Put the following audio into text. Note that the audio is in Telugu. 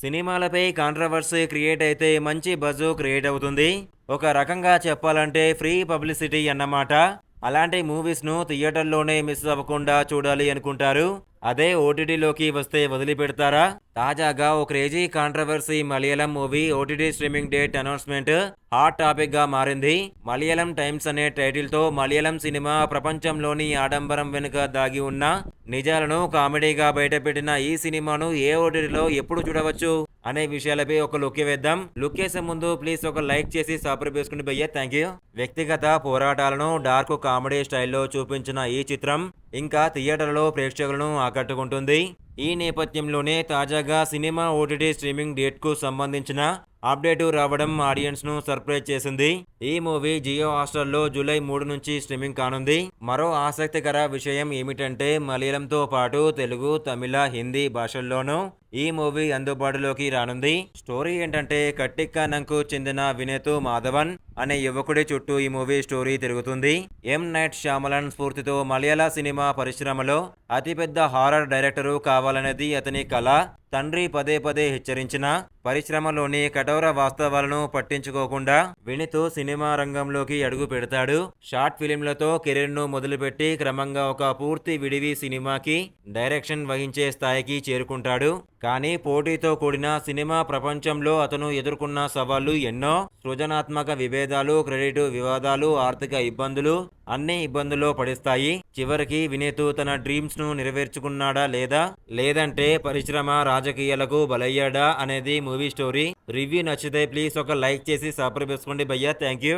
సినిమాలపై కాంట్రవర్సీ క్రియేట్ అయితే మంచి బజ్ క్రియేట్ అవుతుంది. ఒక రకంగా చెప్పాలంటే ఫ్రీ పబ్లిసిటీ అన్నమాట. అలాంటి మూవీస్‌ను థియేటర్‌లోనే మిస్ అవ్వకుండా చూడాలి అనుకుంటారు. అదే ఓటీటీలోకి వస్తే వదిలిపెడతారా? తాజాగా ఓ crazy controversy Malayalam movie OTT streaming date announcement hot టాపిక్‌గా మారింది. మలయాళం టైమ్స్ అనే టైటిల్‌తో మలయాళం సినిమా ప్రపంచంలోని ఆడంబరం వెనుక దాగి ఉన్న నిజాలను కామెడీగా బయటపెట్టిన ఈ సినిమాను ఏ ఓటీటీలో ఎప్పుడు చూడవచ్చు అనే విషయాలపై ఒక లుక్ వేద్దాం. లుక్ వేసే ముందు ప్లీజ్ ఒక లైక్ చేసి సబ్స్క్రైబ్ చేసుకోండి భయ్యా, థ్యాంక్ యూ. వ్యక్తిగత పోరాటాలను డార్క్ కామెడీ స్టైల్లో చూపించిన ఈ చిత్రం ఇంకా థియేటర్లో ప్రేక్షకులను ఆకట్టుకుంటుంది. ఈ నేపథ్యంలోనే తాజాగా సినిమా ఓటీటీ స్ట్రీమింగ్ డేట్‌కు సంబంధించిన అప్డేటు రావడం ఆడియన్స్‌ను సర్ప్రైజ్ చేసింది. ఈ మూవీ జియో హాట్‌స్టార్‌లో జూలై 3 నుంచి స్ట్రీమింగ్ కానుంది. మరో ఆసక్తికర విషయం ఏమిటంటే మలయాళంతో పాటు తెలుగు, తమిళ, హిందీ భాషల్లోనూ ఈ మూవీ అందుబాటులోకి రానుంది. స్టోరీ ఏంటంటే కట్టిక్కానంకు చెందిన వినేతు మాధవన్ అనే యువకుడి చుట్టూ ఈ మూవీ స్టోరీ తిరుగుతుంది. ఎం నైట్ శ్యామలన్ స్ఫూర్తితో మలయాళ సినిమా పరిశ్రమలో అతిపెద్ద హారర్ డైరెక్టరు కావాలనేది అతని కల. తండ్రి పదే పదే హెచ్చరించిన పరిశ్రమలోని కఠోర వాస్తవాలను పట్టించుకోకుండా వినితు సినిమా రంగంలోకి అడుగు పెడతాడు. షార్ట్ ఫిలింలతో కెరీర్ను మొదలుపెట్టి క్రమంగా ఒక పూర్తి విడివి సినిమాకి డైరెక్షన్ వహించే స్థాయికి చేరుకుంటాడు. కానీ పోటీతో కూడిన సినిమా ప్రపంచంలో అతను ఎదుర్కొన్న సవాళ్లు ఎన్నో. సృజనాత్మక విభేదాలు, క్రెడిట్ వివాదాలు, ఆర్థిక ఇబ్బందులు అన్ని ఇబ్బందుల్లో పడిస్తాయి. చివరికి వినేతు తన డ్రీమ్స్ ను నెరవేర్చుకున్నాడా లేదంటే పరిశ్రమ రాజకీయాలకు బలయ్యాడా అనేది మూవీ స్టోరీ. రివ్యూ నచ్చితే ప్లీజ్ ఒక లైక్ చేసి సబ్స్క్రైబ్ చేసుకోండి భయ్యా, థ్యాంక్ యూ.